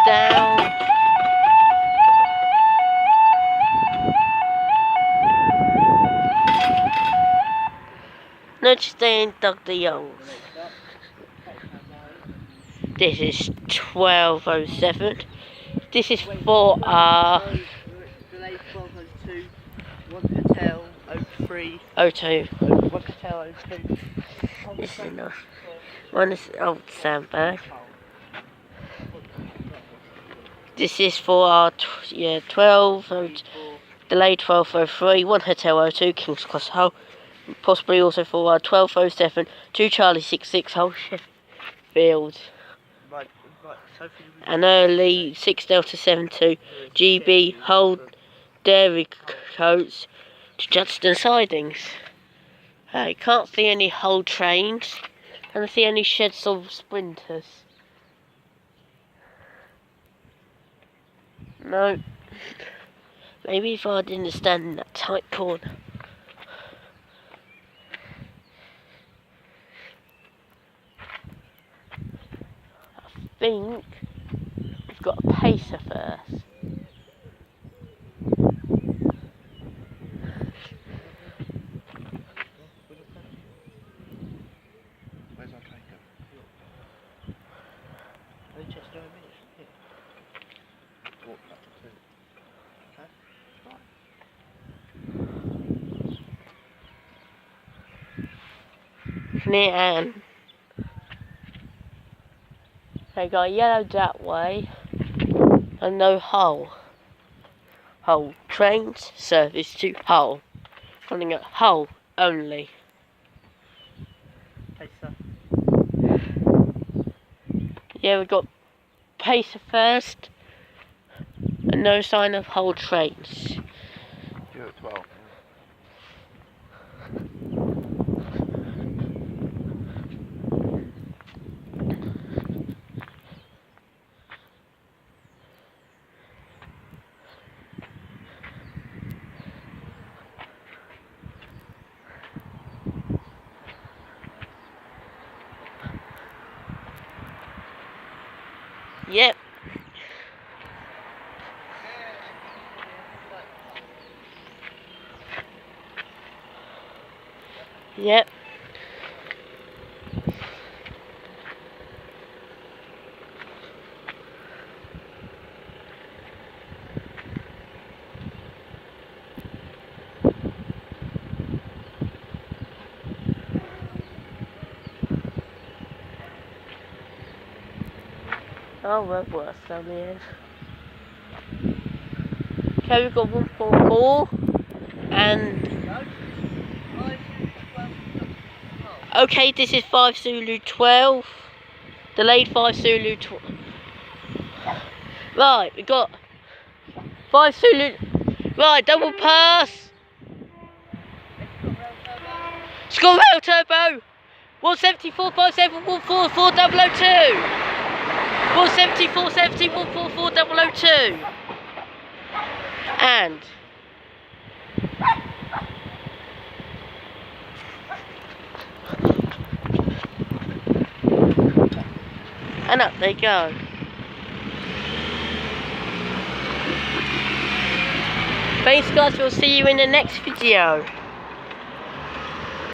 Down. Let's stay in Dr. Young's. This is 1207. This is for Delay 1202, 1 Hotel 03, 02. 1 Hotel 02. This is nice. One is old sandbag. This is for our 12, delayed 1203, 1 Hotel 02, King's Cross Hull. Possibly also for our 1207, 2 Charlie 66 Hull, Sheffield. An early 6 Delta 72 GB Hull Dairy Coats to Judston sidings. I can't see any Hull trains. Can't see any sheds of sprinters. No. Maybe if I didn't stand in that tight corner. I think we've got a pacer first. Where's our train going? Manchester in minutes from here. Walk back to 2. Huh? Right. Near Anne. They got yellow that way and no Hull. Hull trains service to Hull. Running at Hull only. Pacer. Yeah, we got Pacer first and no sign of Hull trains. You're at 12. Yep. Yep. Oh, well, worse than the end. Okay, we've got 144 and okay, this is 5 Zulu 12. Delayed 5 Zulu 12. Right, we got 5 Zulu. Right, double pass. ScotRail turbo. 174 57 144 002. 174 70 144 002. And up they go. Thanks guys, we'll see you in the next video.